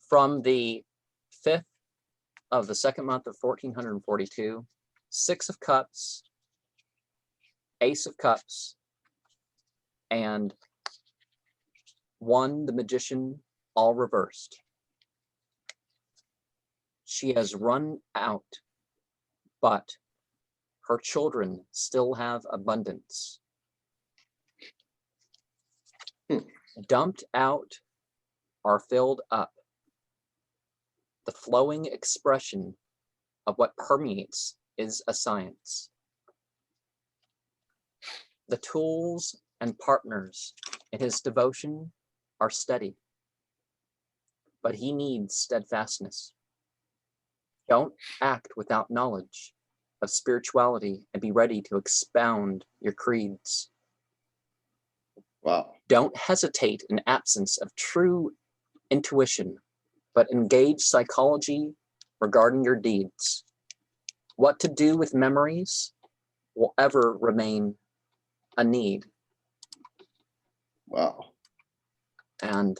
From the 5th of the second month of 1442, 6 of Cups, Ace of Cups, and 1, the Magician, all reversed. She has run out, but her children still have abundance. Dumped out are filled up. The flowing expression of what permeates is a science. The tools and partners in his devotion are steady, but he needs steadfastness. Don't act without knowledge of spirituality and be ready to expound your creeds. Wow. Don't hesitate in absence of true intuition, but engage psychology regarding your deeds. What to do with memories will ever remain a need. Wow. And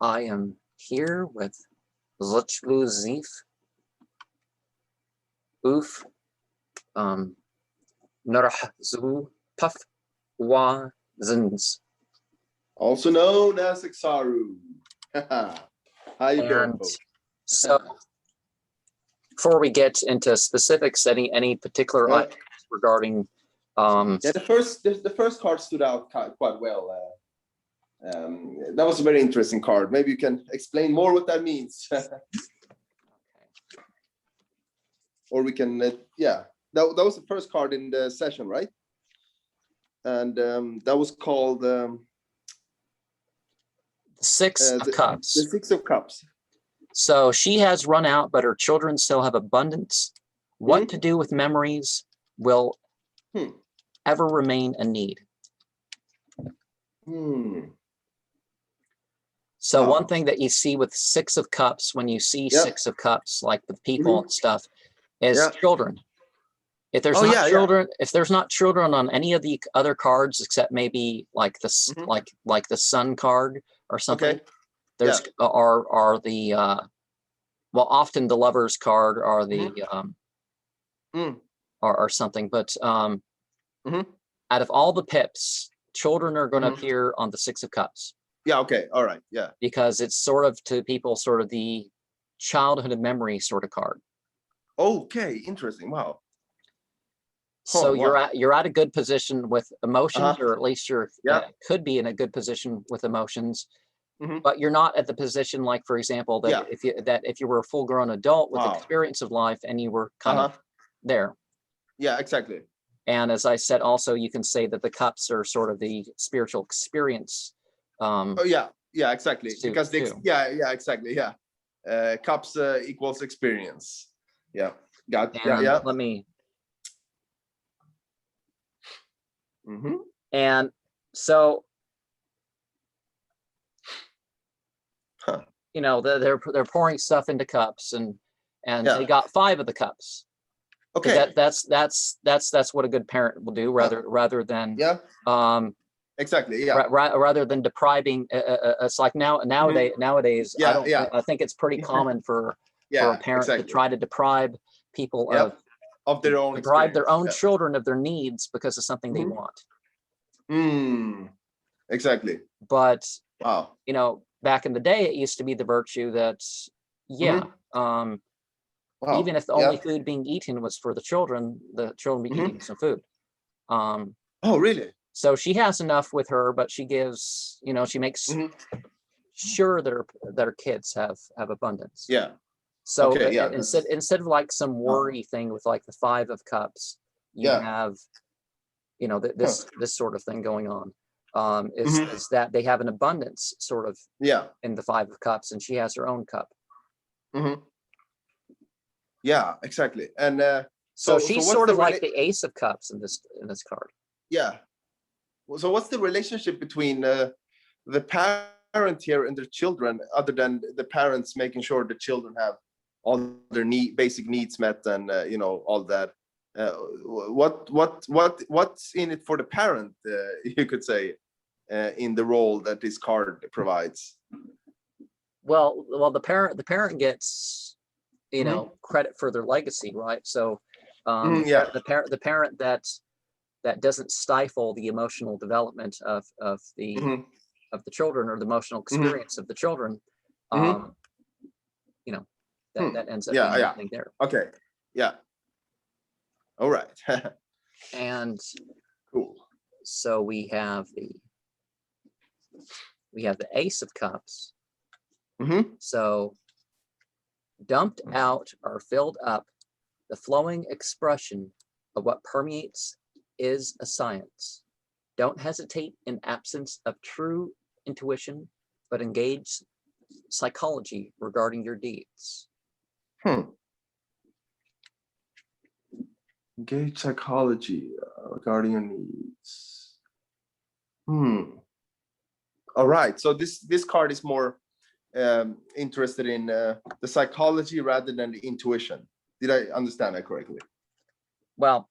I am here with Lzwvmmh, Nrahzvupafwazns. Also known as Axaru. How you doing, folks? So, before we get into specifics, any particular items regarding? Yeah, the first card stood out quite well. That was a very interesting card. Maybe you can explain more what that means. Or we can, yeah, that was the first card in the session, right? And that was called Six of Cups. The 6 of Cups. So she has run out, but her children still have abundance. What to do with memories will ever remain a need. So one thing that you see with 6 of Cups, when you see 6 of Cups, like with people and stuff, is children. If there's not children, if there's not children on any of the other cards, except maybe like the like the Sun card or something, there's are the well, often the Lovers card are the or something, but out of all the pips, children are going to appear on the 6 of Cups. Yeah. Okay. All right. Yeah. Because it's sort of to people sort of the childhood memory sort of card. Okay. Interesting. Wow. So you're at a good position with emotions, or at least you're could be in a good position with emotions, but you're not at the position, like, for example, that if you were a full-grown adult with experience of life and you were kind of there. Yeah, exactly. And as I said, also you can say that the cups are sort of the spiritual experience. Oh yeah, exactly. Because they, exactly. Yeah, cups equals experience. Yeah, Let me. And so, you know, they're pouring stuff into cups, and they got 5 of the cups. Okay, that's what a good parent will do, rather than exactly, rather than depriving. It's like nowadays. I think it's pretty common for a parent to try to deprive people of their own children of their needs because of something they want. Exactly. But you know, back in the day, it used to be the virtue that even if the only food being eaten was for the children be eating some food. Oh, really? So she has enough with her, but she gives, you know, she makes sure that her kids have abundance. Yeah. So instead of like some worry thing with like the 5 of Cups, you have, you know, this sort of thing going on. Is that they have an abundance sort of in the 5 of Cups, and she has her own cup. Yeah, exactly. And so she's sort of like the Ace of Cups in this card. Yeah. So what's the relationship between the parent here and their children, other than the parents making sure the children have all their basic needs met, and you know, all that? what's in it for the parent? You could say, in the role that this card provides. Well, the parent gets, you know, credit for their legacy, right? So, the parent that doesn't stifle the emotional development of the children, or the emotional experience of the children, you know, that ends up being anything there. Okay. Yeah. All right. And cool. So we have the Ace of Cups. So dumped out or filled up, the flowing expression of what permeates is a science. Don't hesitate in absence of true intuition, but engage psychology regarding your deeds. Engage psychology regarding your needs. All right. So this card is more interested in the psychology rather than the intuition. Did I understand that correctly? Well,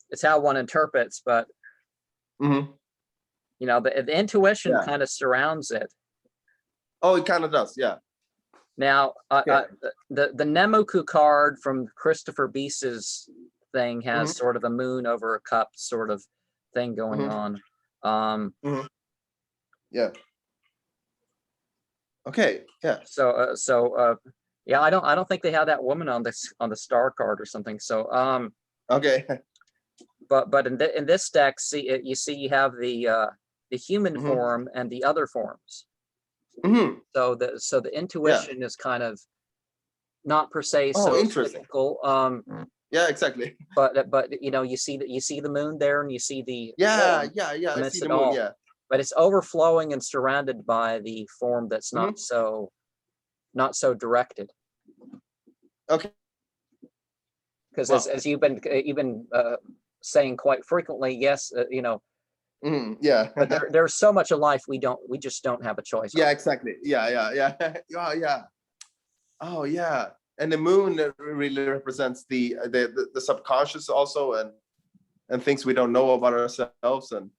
it's how one interprets, but you know, the intuition kind of surrounds it. Oh, it kind of does, yeah. Now, the Nemoku card from Christopher Beese's thing has sort of a moon over a cup sort of thing going on. Yeah. Okay. Yeah. So yeah, I don't think they have that woman on the star card or something. So okay. But in this deck, you have the human form and the other forms. So the intuition is kind of not per se so cyclical. Yeah, exactly. But you know, you see the moon there, and you see the I see the moon. Yeah. But it's overflowing and surrounded by the form that's not so directed. Okay. Because as you've been saying quite frequently, yes, you know. Yeah. But there's so much of life we just don't have a choice. Yeah, exactly. Yeah. Oh yeah. And the moon really represents the subconscious also, and things we don't know about ourselves, and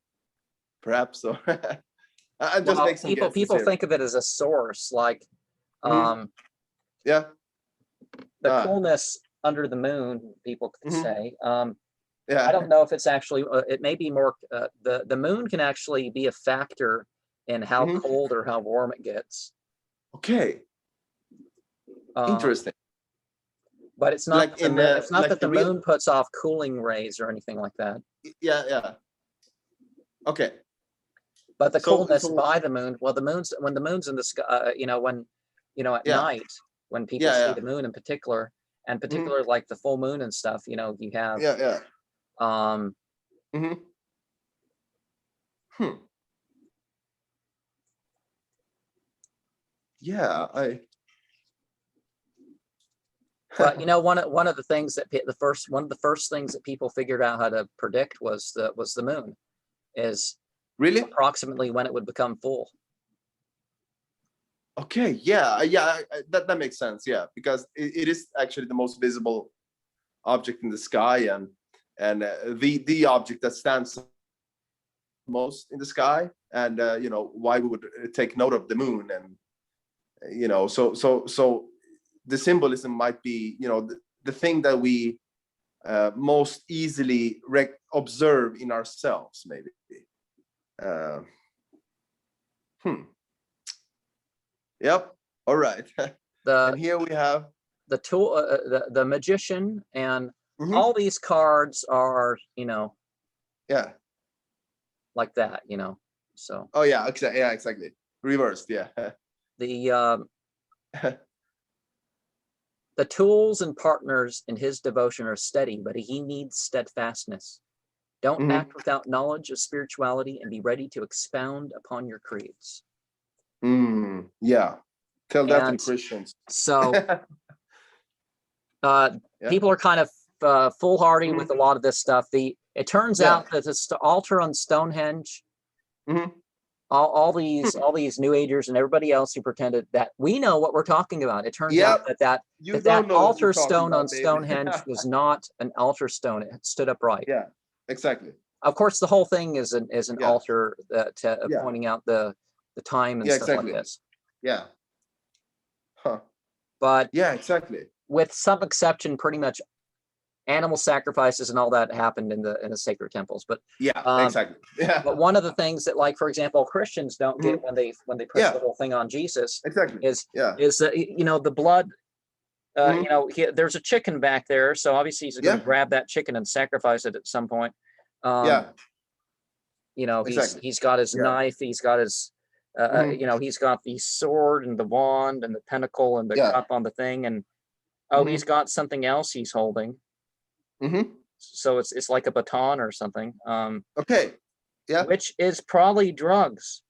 perhaps so. I just make some people think of it as a source, like the coolness under the moon, people could say. I don't know if it's actually, it may be more, the moon can actually be a factor in how cold or how warm it gets. Okay. Interesting. But it's not, like it's not like that the moon puts off cooling rays or anything like that. Yeah. Okay. But the coolness by the moon, well, when the moon's in the sky, you know, at night, when people see the moon in particular, and particularly like the full moon and stuff, you know, you have But you know, one of the things that one of the first things that people figured out how to predict was the moon, is really approximately when it would become full. Okay, that makes sense. Yeah, because it is actually the most visible object in the sky, and the object that stands most in the sky, and you know, why we would take note of the moon, and you know, so the symbolism might be, you know, the thing that we most easily observe in ourselves, maybe. Yep. All right. And here we have the tool, the magician, and all these cards are, you know, like that, you know. So. Oh yeah, exactly. Reversed, yeah. The tools and partners in his devotion are steady, but he needs steadfastness. Don't act without knowledge of spirituality, and be ready to expound upon your creeds. Yeah. Tell that to the Christians. So people are kind of foolhardy with a lot of this stuff. It turns out that it's the altar on Stonehenge all these New Agers and everybody else who pretended that we know what we're talking about. It turns out that altar stone on Stonehenge was not an altar stone. It stood upright. Yeah, exactly. Of course, the whole thing is an altar pointing out the time and stuff like this. Yeah. Huh. But yeah, exactly. With some exception, pretty much animal sacrifices and all that happened in the sacred temples. But exactly. Yeah. But one of the things that, like, for example, Christians don't get when they push the whole thing on Jesus is that the blood. There's a chicken back there, so obviously he's going to grab that chicken and sacrifice it at some point. He's got his knife, he's got his he's got the sword and the wand and the pentacle and the cup on the thing, and he's got something else he's holding. So it's like a baton or something. Which is probably drugs.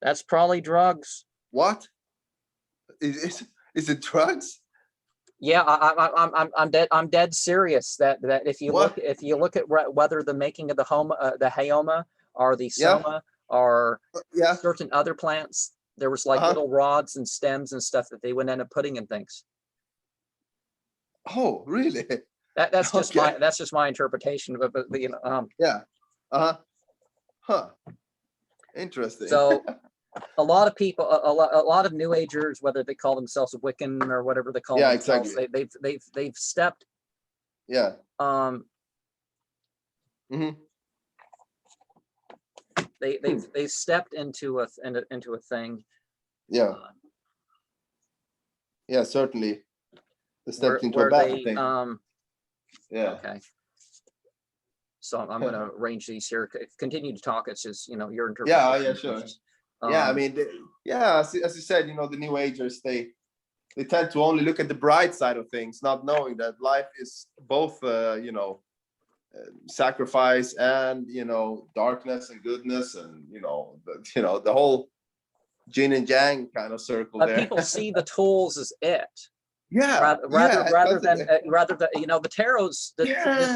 That's probably drugs. What? Is it drugs? Yeah, I'm dead serious. That if you look at whether the making of the Hayoma or the Soma or certain other plants, there was like little rods and stems and stuff that they would end up putting in things. Oh, really? That's just my interpretation of it. Huh. Interesting. So a lot of people, a lot of New Agers, whether they call themselves Wiccan or whatever they call themselves, they've stepped. They've stepped into a thing. Certainly. They stepped into a bad thing. Okay. So I'm going to arrange these here. Continue to talk. It's just your interpretation. Yeah, sure. I mean, as you said, the New Agers, they tend to only look at the bright side of things, not knowing that life is both sacrifice and darkness and goodness, and the whole yin and yang kind of circle there. People see the tools as it. Rather than the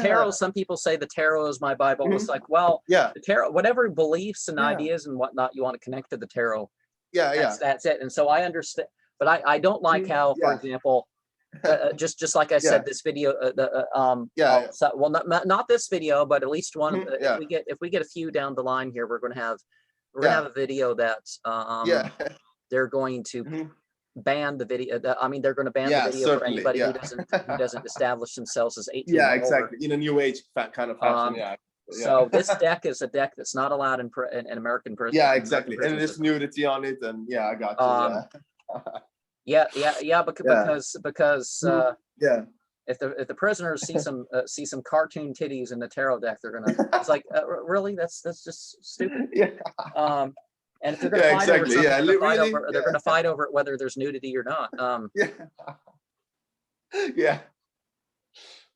tarot. Some people say the tarot is my Bible. It's like, well, the tarot, whatever beliefs and ideas and whatnot you want to connect to the tarot. That's it. And so I understand, but I don't like how, for example, just like I said, this video, not this video, but at least one. If we get a few down the line here, we're going to have a video that they're going to. Ban the video. They're going to ban the video for anybody who doesn't establish themselves as 18. Exactly. In a New Age kind of fashion. So this deck is a deck that's not allowed in American prison. Exactly. And there's nudity on it, and I got you. Because if the prisoners see some cartoon titties in the tarot deck, they're gonna. It's like really that's just stupid. And if they're going to fight over something, they're going to fight over it whether there's nudity or not.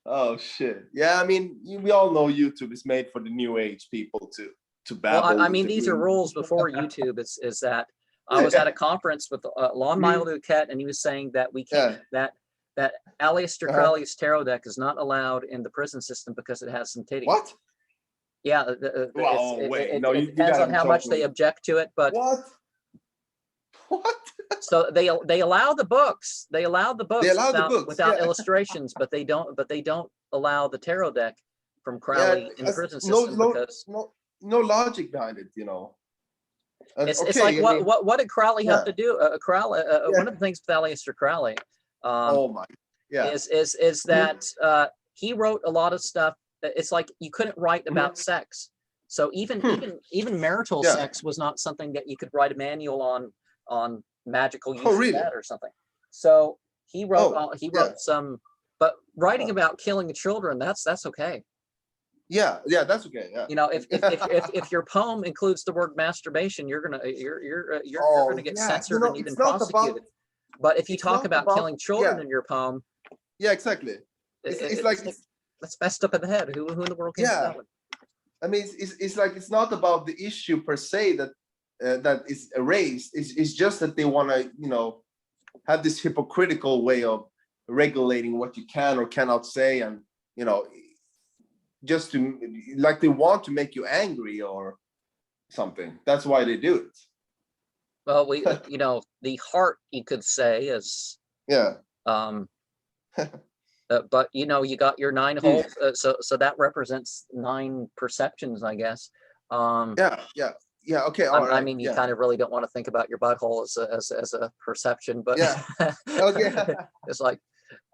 Oh shit. Yeah, we all know YouTube is made for the New Age people to babble. Well, these are rules before YouTube. Is that I was at a conference with Lon Milo Duquette, and he was saying that we can't that Aleister Crowley's tarot deck is not allowed in the prison system because it has some titties. What? Yeah, it depends on how much they object to it, but what? So they allow the books. They allow the books without illustrations, but they don't allow the tarot deck from Crowley in the prison system because no logic behind it. It's like what did Crowley have to do? One of the things with Aleister Crowley, is that he wrote a lot of stuff. It's like you couldn't write about sex. So even marital sex was not something that you could write a manual on magical use of that or something. So he wrote some, but writing about killing children, that's okay. That's okay. If your poem includes the word masturbation, you're gonna get censored and even prosecuted. But if you talk about killing children in your poem, exactly. That's messed up in the head. Who in the world came up with that one? It's like it's not about the issue per se that is erased. It's just that they want to have this hypocritical way of regulating what you can or cannot say, and just to they want to make you angry or something. That's why they do it. Well, we, you know, the heart, you could say, is but you know, you got your 9 holes, so that represents 9 perceptions, I guess. Okay, all right. I mean, you kind of really don't want to think about your butthole as a perception, but okay. It's like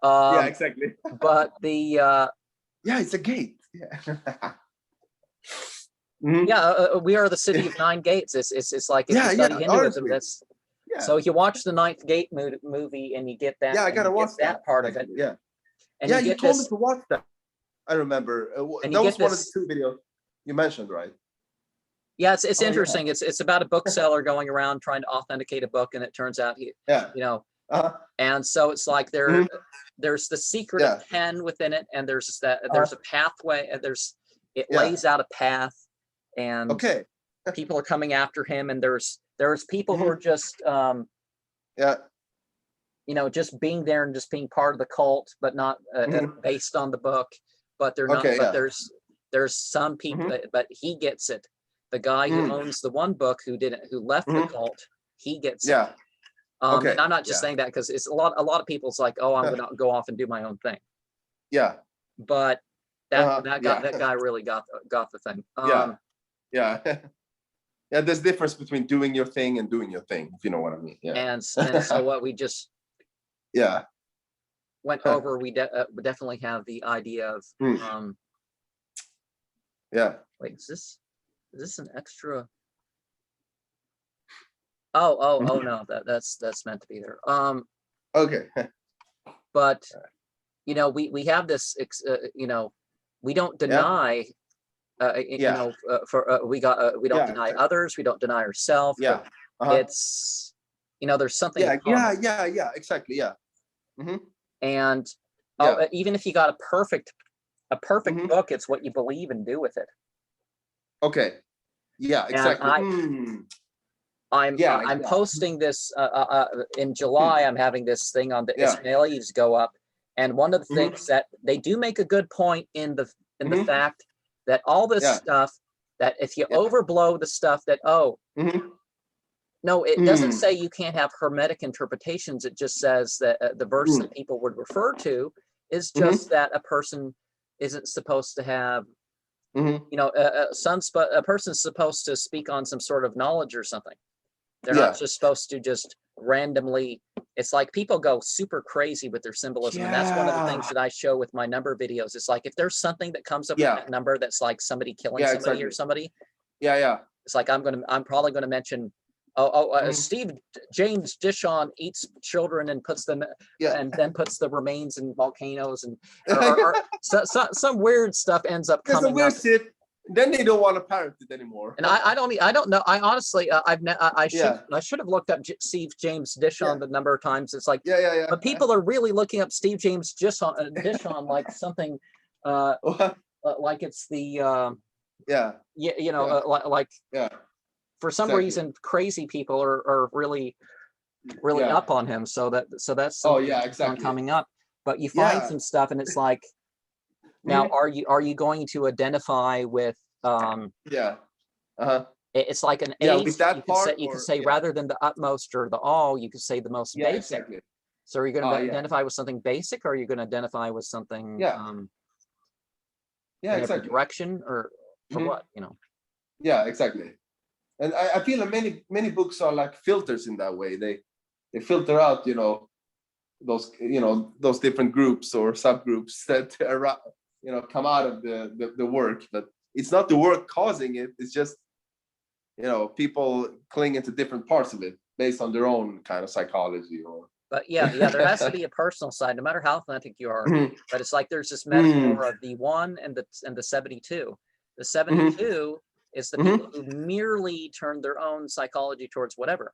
exactly. But the it's a gate. We are the city of 9 gates. It's like if you study Hinduism, that's so if you watch the 9th Gate movie and you get that, I gotta watch that part of it. And you told me to watch that. I remember that was one of the 2 videos you mentioned, right? Yeah, it's interesting. It's about a bookseller going around trying to authenticate a book, and it turns out you know, and so it's like there's the secret of 10 within it, and there's there's a pathway, and it lays out a path, and people are coming after him, and there's people who are just you know, just being there and just being part of the cult, but not based on the book. But they're not. But there's some people, but he gets it. The guy who owns the one book who left the cult, he gets it. And I'm not just saying that because it's a lot of people's like, oh, I'm gonna go off and do my own thing. But that guy really got the thing. There's difference between doing your thing and doing your thing, if you know what I mean. And so what we just went over, we definitely have the idea of wait, is this an extra? Oh no, that's meant to be there. But you know, we have this you know, we don't deny you know, we don't deny others, we don't deny ourselves. It's, you know, there's something exactly. And even if you got a perfect book, it's what you believe and do with it. Exactly. I'm posting this in July. I'm having this thing on the Ismailis go up, and one of the things that they do make a good point in the fact that all this stuff, that if you overblow the stuff that no, it doesn't say you can't have hermetic interpretations. It just says that the verse that people would refer to is just that a person isn't supposed to have, you know, a person's supposed to speak on some sort of knowledge or something. They're not just supposed to just randomly. It's like people go super crazy with their symbolism, and that's one of the things that I show with my number videos. It's like if there's something that comes up with that number that's like somebody killing somebody or somebody. It's like I'm probably gonna mention Steve James Dishon eats children and puts them and then puts the remains in volcanoes, and or some weird stuff ends up coming weird up. Shit. Then they don't want to parrot it anymore. And I don't know. I honestly, I should have looked up Steve James Dishon the number of times. It's like, but people are really looking up Steve James Dishon like something, like it's the, you know, like for some reason, crazy people are really up on him. So that's coming up. But you find some stuff, and it's like, now, are you going to identify with it's like an ace. With that you could say rather than the utmost or the all, you could say the most basic. So are you going to identify with something basic, or are you going to identify with something exactly. direction or what, you know? Exactly. And I feel that many books are like filters in that way. They filter out, you know, those different groups or subgroups that are, you know, come out of the work, but it's not the work causing it. It's just, you know, people clinging to different parts of it based on their own kind of psychology. But there has to be a personal side, no matter how authentic you are. But it's like there's this metaphor of the 1 and the 72. The 72 is the people who merely turn their own psychology towards whatever.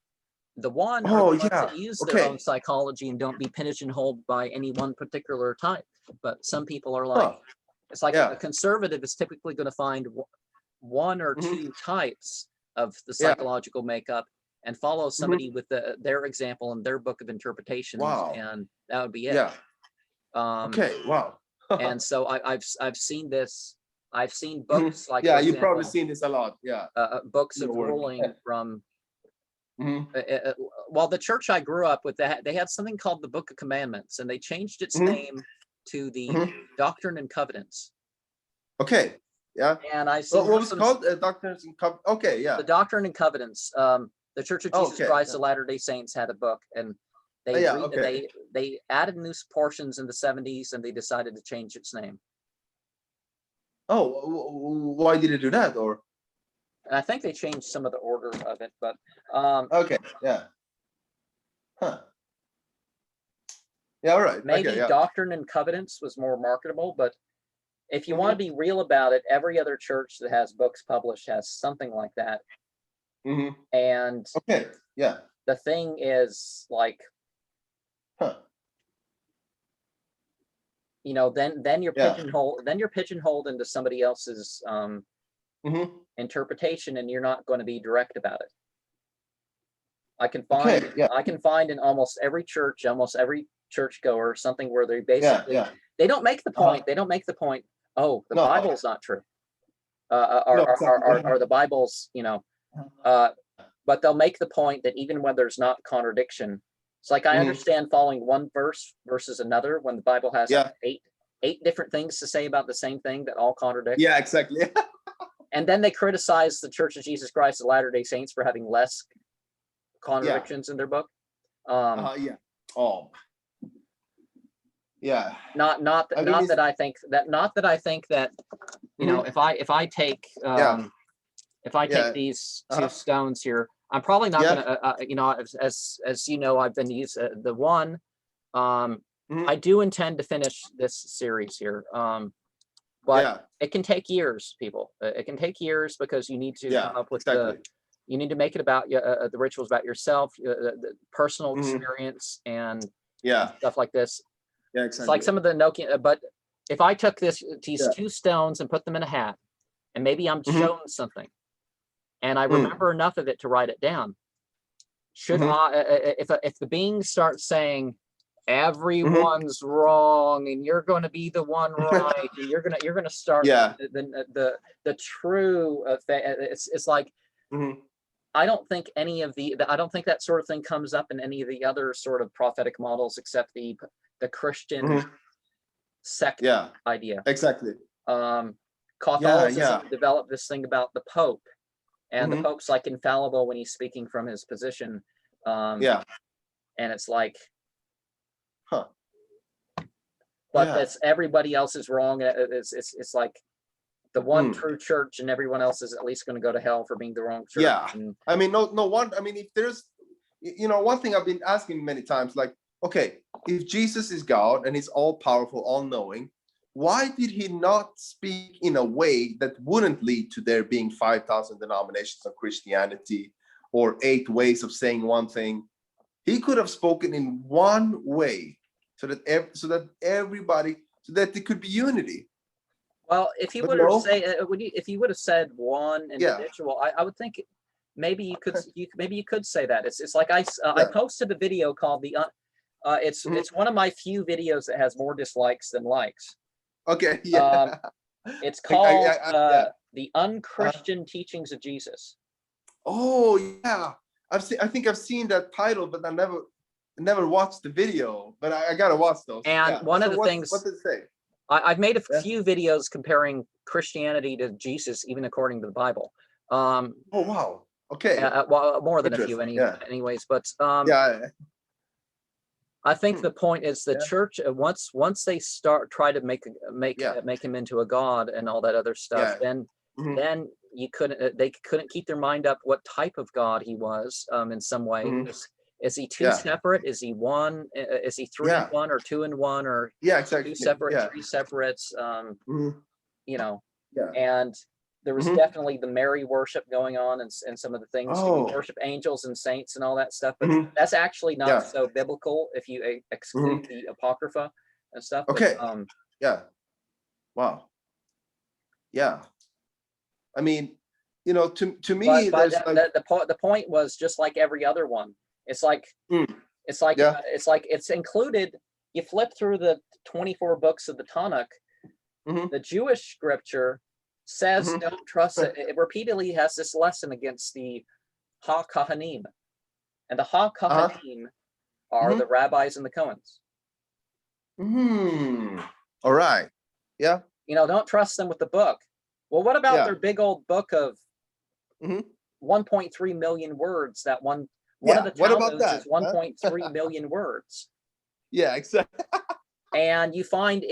The 1 are the ones that use their own psychology and don't be pigeonholed by any one particular type. But some people are like, it's like a conservative is typically going to find 1 or 2 types of the psychological makeup and follow somebody with their example and their book of interpretations, and that would be it. And so and so I've seen this. I've seen books like, yeah, for you've probably example, seen this a lot. Yeah. Books Your of work. ruling from. Mhm. Well, the church I grew up with, they had something called the Book of Commandments, and they changed its name to the Doctrine and Covenants. Okay. Yeah. And I've seen what was it called? Doctrines and Okay. Yeah. the Doctrine and Covenants. The Church of Jesus Christ of Latter-day Saints had a book, and they added new portions in the 70s, and they decided to change its name. Oh, why did it do that? Or and I think they changed some of the order of it, but okay, yeah, huh, yeah, all right. Maybe okay, yeah. Doctrine and Covenants was more marketable, but if you want to be real about it, every other church that has books published has something like that. And okay, yeah, the thing is, like, you know, then you're pigeonholed into somebody else's interpretation, and you're not going to be direct about it. I can find in almost every church, almost every churchgoer, something where they basically they don't make the point. They don't make the point. Oh, the Bible's not true, or the Bible's, you know, but they'll make the point that even when there's not contradiction, it's like, I understand following one verse versus another when the Bible has eight different things to say about the same thing that all contradict. Yeah, exactly. And then they criticize the Church of Jesus Christ of Latter-day Saints for having less contradictions in their book. Yeah. Oh. Yeah. Not that I think that, you know, if I take these two stones here, I'm probably not gonna you know, as you know, I've been using the one. I do intend to finish this series here, but it can take years, people. It can take years, because you need to come up with you need to make it about the rituals about yourself, the personal experience, and stuff like this. Yeah, exactly. It's like some of the Nokia, but if I took these two stones and put them in a hat, and maybe I'm shown something, and I remember enough of it to write it down, should I, if the beings start saying everyone's wrong and you're going to be the one right, and you're gonna start the true it's like, I don't think I don't think that sort of thing comes up in any of the other sort of prophetic models, except the Christian sect idea. Exactly. Catholicism developed this thing about the Pope, and the Pope's like infallible when he's speaking from his position. And it's like, but that's everybody else is wrong. It's like the one true church, and everyone else is at least going to go to hell for being the wrong church. Yeah. I mean, no one. I mean, if there's, you know, one thing I've been asking many times, like, okay, if Jesus is God and he's all powerful, all knowing, why did he not speak in a way that wouldn't lead to there being 5,000 denominations of Christianity or 8 ways of saying one thing? He could have spoken in one way so that everybody, so that there could be unity. Well, if he would have if you would have said one individual, I would think maybe you could say that. It's like I posted a video called it's one of my few videos that has more dislikes than likes. Okay. Yeah. It's called The Unchristian Teachings of Jesus. Oh yeah, I think I've seen that title, but I never watched the video. But I gotta watch those. And one of the things, what did it say? I've made a few videos comparing Christianity to Jesus, even according to the Bible. Oh wow. Okay. Well, more than a few, anyways. But I think the point is the church, once they try to make him into a god and all that other stuff, then they couldn't keep their mind up what type of god he was in some way. Is he two separate? Is he one? Is he 3 in 1 or 2 in 1 or exactly. 2 separate, 3 separates? You know, and there was Mm-hmm. definitely the Mary worship going on, and some of the things. You worship angels and saints and all that stuff, but that's actually not so biblical if you exclude the Apocrypha and stuff. Okay. But, wow. Yeah. I mean, you know, to me, but the point was just like every other one. It's like it's included. You flip through the 24 books of the Tanakh, the Jewish scripture says don't trust it. It repeatedly has this lesson against the Ha Kahanim. And the Ha Kahanim are the rabbis and the Cohens. All right. Yeah. Don't trust them with the book. Well, what about their big old book of 1.3 million words? That one of the Talmuds is 1.3 million words. Yeah, exactly. And you find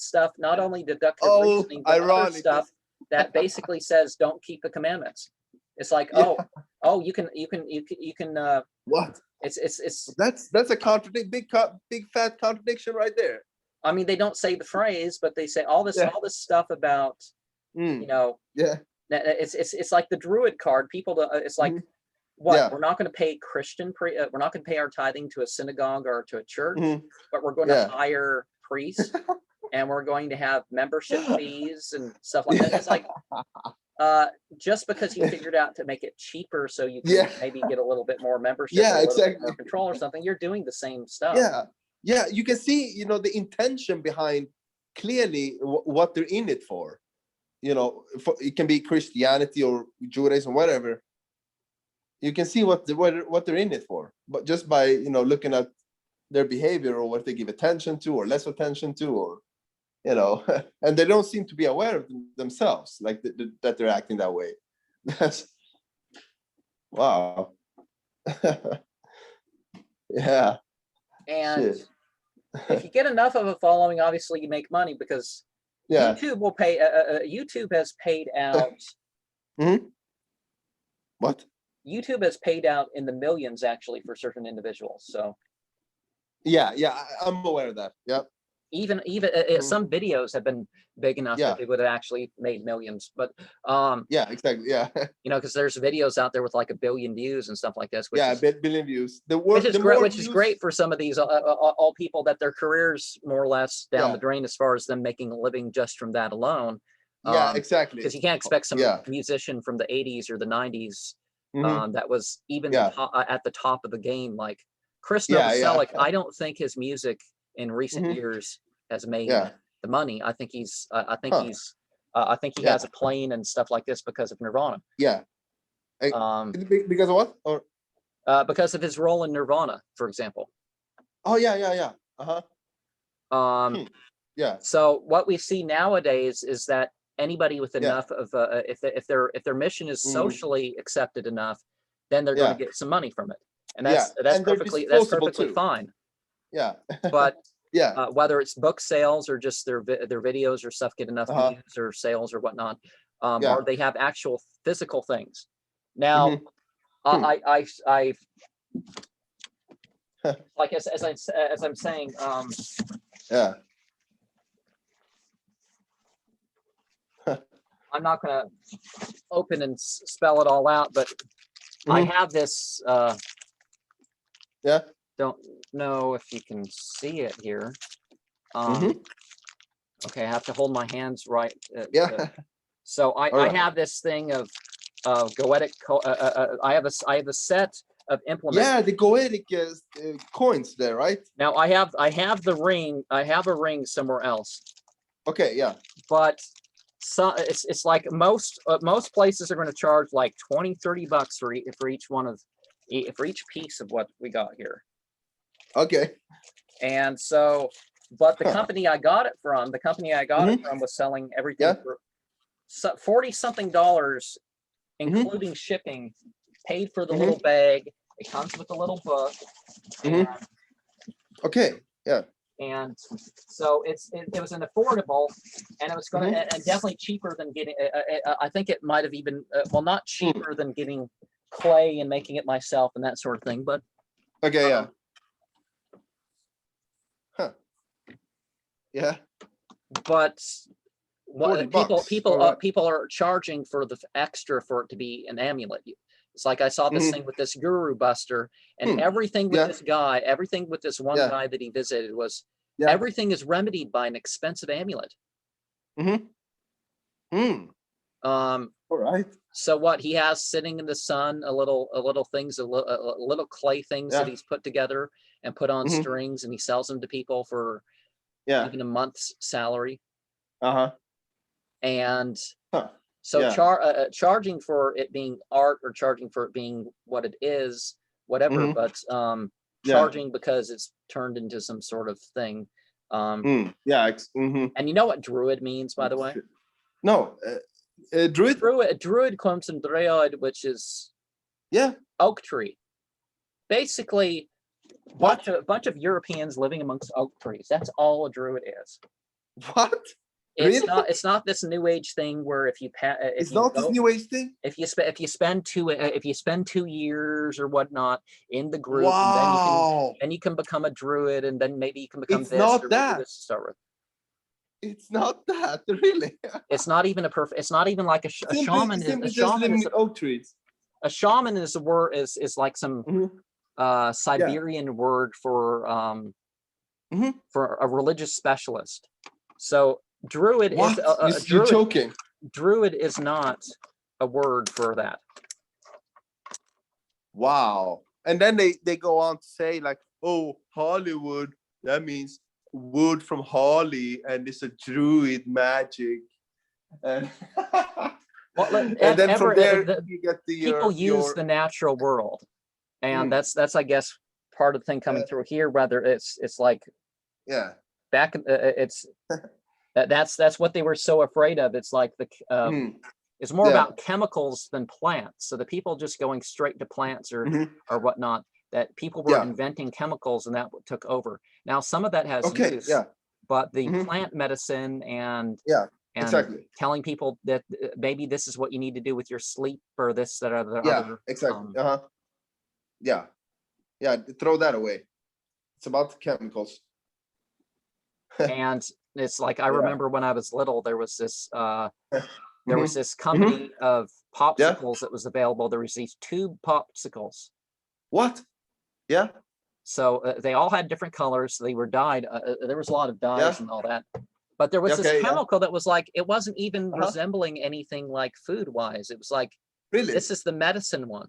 stuff, not only deductive reasoning, but other stuff that basically says don't keep the commandments. It's like, you can what? It's that's a big fat contradiction right there. I mean, they don't say the phrase, but they say all this stuff about it's like the Druid card. It's like we're not going to pay we're not going to pay our tithing to a synagogue or to a church, but we're going to hire priests and we're going to have membership fees and stuff like that. It's like just because you figured out to make it cheaper so you can maybe get a little bit more membership, or a little bit more control or something, you're doing the same stuff. Yeah, you can see, the intention behind clearly what they're in it for. It can be Christianity or Judaism, whatever. You can see what they're in it for, but just by looking at their behavior or what they give attention to or less attention to, or and they don't seem to be aware of themselves, like that they're acting that way. That's wow. Yeah. And if you get enough of a following, obviously you make money, because YouTube will pay. YouTube has paid out. What? YouTube has paid out in the millions actually for certain individuals. So. Yeah, I'm aware of that. Yep. Even some videos have been big enough that they would have actually made millions, but exactly, because there's videos out there with like 1 billion views and stuff like this, which is, billion views, which is great for some of these all people that their careers more or less down the drain as far as them making a living just from that alone. Exactly, because you can't expect some musician from the 80s or the 90s that was even at the top of the game, like Chris Novoselic. I don't think his music in recent years has made the money. I think he has a plane and stuff like this because of Nirvana. Because of what? Or because of his role in Nirvana, for example. So what we see nowadays is that anybody with enough of if their mission is socially accepted enough, then they're going to get some money from it, and that's perfectly fine. But whether it's book sales or just their videos or stuff get enough views or sales or whatnot, or they have actual physical things. Now, I like as I'm saying, I'm not going to open and spell it all out, but I have this. Don't know if you can see it here. Okay, I have to hold my hands right. So I have this thing of goetic. I have a set of implements. Yeah, the goetic coins there, right? Now I have the ring. I have a ring somewhere else. Okay, yeah. But it's like most places are going to charge like $20-$30 for each one of for each piece of what we got here. Okay. And so, but the company I got it from, was selling everything for $40-something, including shipping, paid for the little bag. It comes with a little book. Okay. Yeah. And so it was an affordable, and it was going to and definitely cheaper than getting. I think it might have even not cheaper than getting clay and making it myself and that sort of thing. But okay, yeah. Yeah. But what people are charging for the extra for it to be an amulet. It's like I saw this thing with this guru buster, and everything with this guy, everything with this one guy that he visited was everything is remedied by an expensive amulet. All right. So what he has sitting in the sun, a little clay things that he's put together and put on strings, and he sells them to people for even a month's salary. And Huh. so Yeah. charging for it being art or charging for it being what it is, whatever, but charging because it's turned into some sort of thing. Yeah. And you know what druid means, by the way? No. Druid? Druid comes from druid, which is oak tree. Basically, a bunch of Europeans living amongst oak trees. That's all a druid is. What? It's Really? not. It's not this new age thing where if you it's not this new age thing. If you spend 2 years or whatnot in the group, wow. and then you can become a druid, and then maybe you can become it's this not or that. this to start with. It's not that, really. It's not even a perfect. It's not even like a shaman. A shaman is oak trees. A shaman is a word is like some Siberian word for a religious specialist. So druid what? is You're joking. Druid is not a word for that. Wow. And then they go on to say like, oh, Hollywood, that means wood from Holly, and it's a druid magic. And, and then from there you get the people use the natural world, and that's I guess part of the thing coming through here. Whether it's like back it's that's what they were so afraid of. It's like it's more about chemicals than plants. So the people just going straight to plants or whatnot, that people were inventing chemicals, and that took over. Now some of that has use, but the plant medicine and telling people that maybe this is what you need to do with your sleep or this, that, or the other. Exactly. Throw that away. It's about the chemicals. And it's like, I remember when I was little, there was this company of popsicles that was available. There was these tube popsicles. What? Yeah. So they all had different colors. They were dyed. There was a lot of dyes and all that. But there was this chemical that was like, it wasn't even resembling anything like food-wise. It was like, really? This is the medicine one.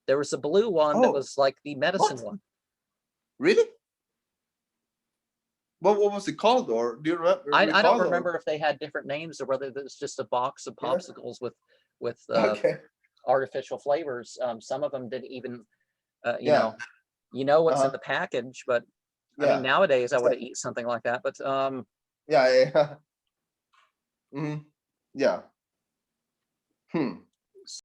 There was a blue one that was like the medicine one. Really? What was it called, or do you remember? I don't remember if they had different names or whether it was just a box of popsicles with artificial flavors. Some of them didn't even, you know what's in the package, but I mean, nowadays I would have eaten something like that, but yeah.